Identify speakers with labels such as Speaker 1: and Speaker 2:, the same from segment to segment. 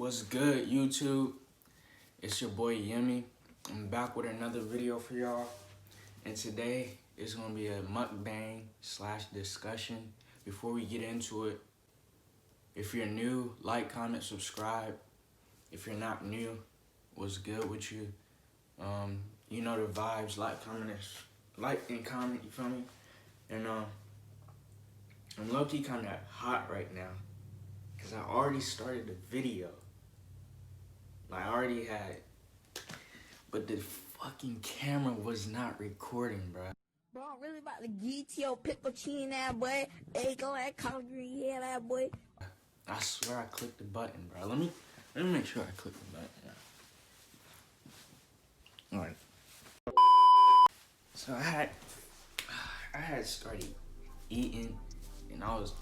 Speaker 1: What's good, YouTube? It's your boy Yemi. I'm back with another video for y'all. And today is gonna be a mukbang / discussion. Before we get into it, if you're new, like, comment, subscribe. If you're not new, what's good with you? You know the vibes, like and comment, you feel me? And I'm low-key kinda hot right now, cause I already started the video. I already had, but the fucking camera was not recording, bro.
Speaker 2: Bro, I'm really about to get your pickle chin that boy. Hey, go that collard green hair that boy.
Speaker 1: I swear I clicked the button, bro. Let me make sure I clicked the button. Yeah. All right. So I had started eating, and I was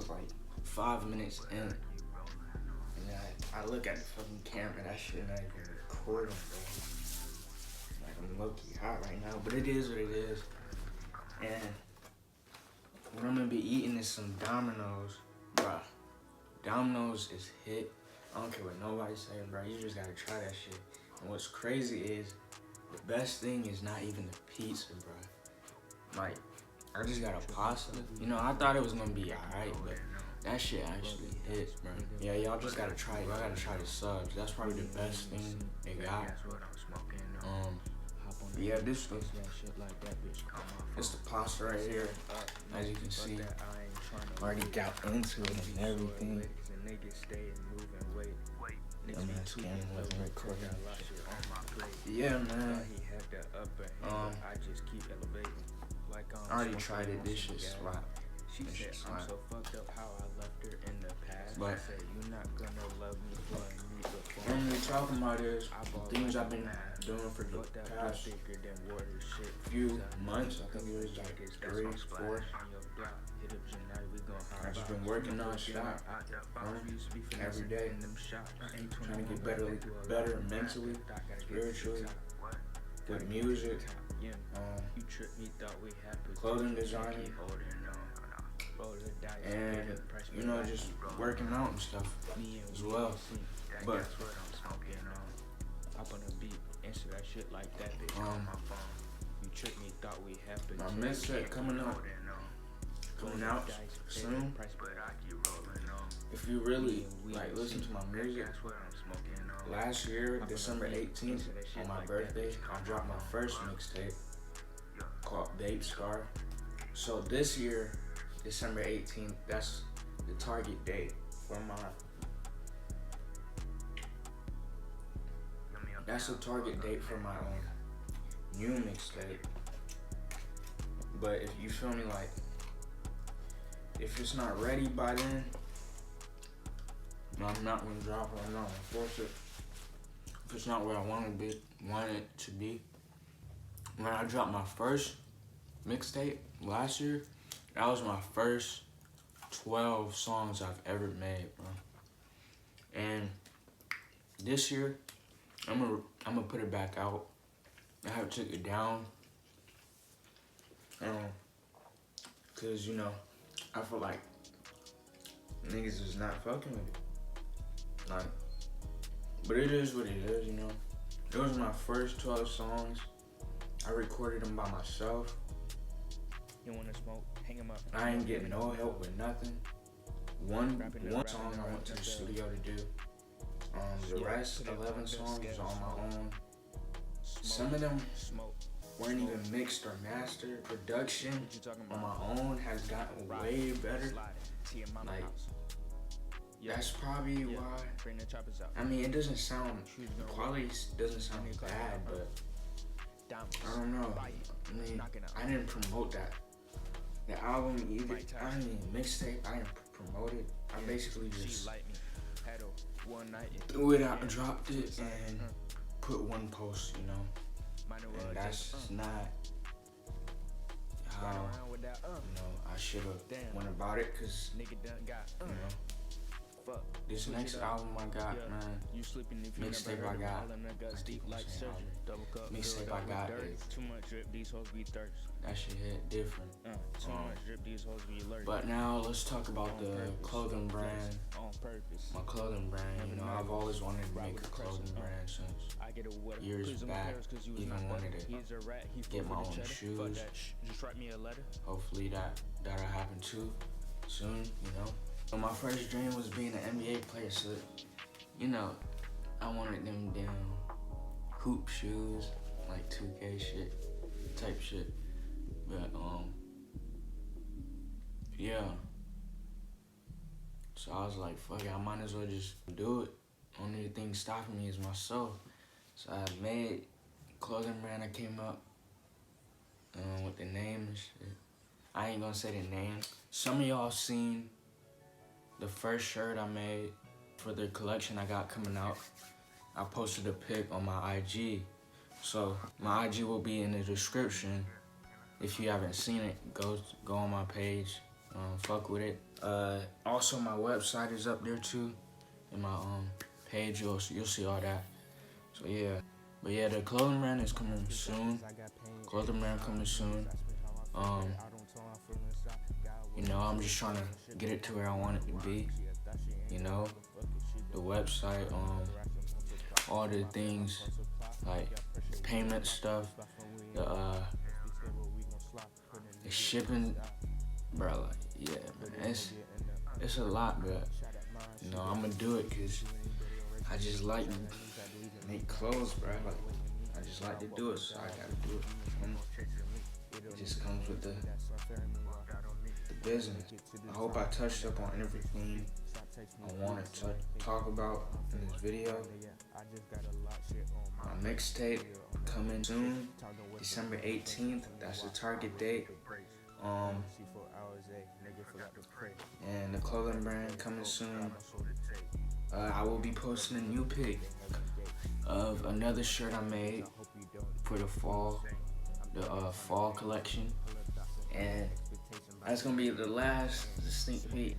Speaker 1: like 5 minutes in. And I look at the fucking camera, that shit not even recording, bro. Like, I'm low-key hot right now, but it is what it is. And what I'm gonna be eating is some Dominos, bro. Dominos is hit. I don't care what nobody say, bro. You just gotta try that shit. And what's crazy is, the best thing is not even the pizza, bro. Like, I just got a pasta. You know, I thought it was gonna be alright, but that shit actually hits, bro. Yeah, y'all just gotta try it. Y'all gotta try the subs. That's probably the best thing they got. Yeah, it's the pasta right here. As you can see, already got into it and everything. Wasn't recording. Yeah, man. I already tried it. This shit slap.
Speaker 3: She said I'm so fucked up how I left her in the past.
Speaker 1: But
Speaker 3: I said you're not gonna love me for me before.
Speaker 1: what we're talking about is things I've been doing for the past few months. I think it was like 3, 4. I've just been working non-stop every day, trying to get better mentally, spiritually, with music, clothing designing, and you know, just working out and stuff as well. But my mixtape coming out soon. If you really like listen to my music, last year, December 18th, on my birthday, I dropped my first mixtape called Babe Scar. So this year, December 18th, that's the target date for my new mixtape. But if you feel me, like, if it's not ready by then, I'm not gonna drop it. I'm not gonna force it. If it's not where I want it to be. When I dropped my first mixtape last year, that was my first 12 songs I've ever made, bro. And this year, I'm gonna put it back out. I have took it down, cause you know, I feel like niggas is not fucking with it. Like, but it is what it is, you know. It was my first 12 songs. I recorded them by myself.
Speaker 3: You wanna smoke? Hang 'em up.
Speaker 1: I ain't getting no help with nothing. One song I went to the studio to do. The rest, 11 songs, was on my own. Some of them weren't even mixed or mastered. Production on my own has gotten way better. Like, that's probably why. I mean, it doesn't sound, the quality doesn't sound bad, but I don't know. I mean, I didn't promote that. The album either, I mean, mixtape, I didn't promote it. I basically just threw it out and dropped it and put one post, you know. And that's not how, you know, I should have went about it, cause, you know,
Speaker 3: fuck.
Speaker 1: This next album I got, man.
Speaker 3: You sleeping if you
Speaker 1: Mixtape
Speaker 3: never
Speaker 1: I
Speaker 3: heard
Speaker 1: got.
Speaker 3: of all them niggas deep like surgery. Double cup,
Speaker 1: Mixtape
Speaker 3: filled
Speaker 1: I
Speaker 3: up
Speaker 1: got
Speaker 3: with dirt.
Speaker 1: is
Speaker 3: Too much drip, these hoes be thirst.
Speaker 1: that shit hit different.
Speaker 3: Too much drip, these hoes be alert.
Speaker 1: But now let's talk about
Speaker 3: On
Speaker 1: the
Speaker 3: purpose.
Speaker 1: clothing brand.
Speaker 3: On purpose.
Speaker 1: My clothing brand, you know, I've always wanted to make a clothing brand since
Speaker 3: I get it with her.
Speaker 1: years
Speaker 3: Please
Speaker 1: back. Even wanted to
Speaker 3: He's a rat, he
Speaker 1: get my
Speaker 3: fuck with
Speaker 1: own
Speaker 3: the cheddar.
Speaker 1: shoes.
Speaker 3: Fuck that. Just write me a letter.
Speaker 1: Hopefully that'll happen too soon, you know. So my first dream was being an NBA player, so you know, I wanted them damn hoop shoes, like 2K shit, type shit. But yeah. So I was like, fuck it, I might as well just do it. Only thing stopping me is myself. So I made clothing brand. I came up with the name and shit. I ain't gonna say the name. Some of y'all seen the first shirt I made for the collection I got coming out. I posted a pic on my IG. So my IG will be in the description. If you haven't seen it, go on my page, fuck with it. Also my website is up there too. In my page, you'll see all that. So yeah. But yeah, the clothing brand is coming soon. Clothing brand coming soon. You know, I'm just trying to get it to where I want it to be. You know, the website, all the things like payment stuff, the shipping, bro. Like, yeah, man, it's a lot, but you know, I'm gonna do it because I just like to make clothes, bro. Like, I just like to do it, so I gotta do it. It just comes with the business. I hope I touched up on everything I wanted to talk about in this video. My mixtape coming soon, December 18th. That's the target date. And the clothing brand coming soon. I will be posting a new pic of another shirt I made for the fall collection, and that's gonna be the last sneak peek.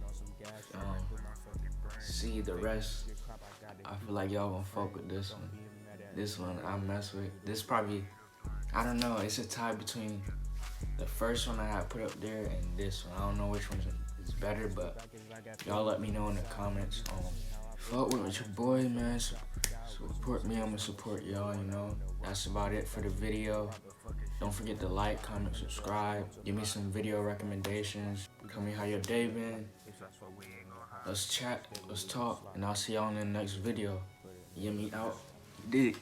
Speaker 1: See the rest. I feel like y'all gonna fuck with this one. This one I mess with. This probably, I don't know. It's a tie between the first one I had put up there and this one. I don't know which one is better, but y'all let me know in the comments. Fuck with your boy, man. Support me, I'ma support y'all, you know. That's about it for the video. Don't forget to like, comment, subscribe. Give me some video recommendations. Tell me how your day been. Let's chat, let's talk, and I'll see y'all in the next video. Get me out. Dig.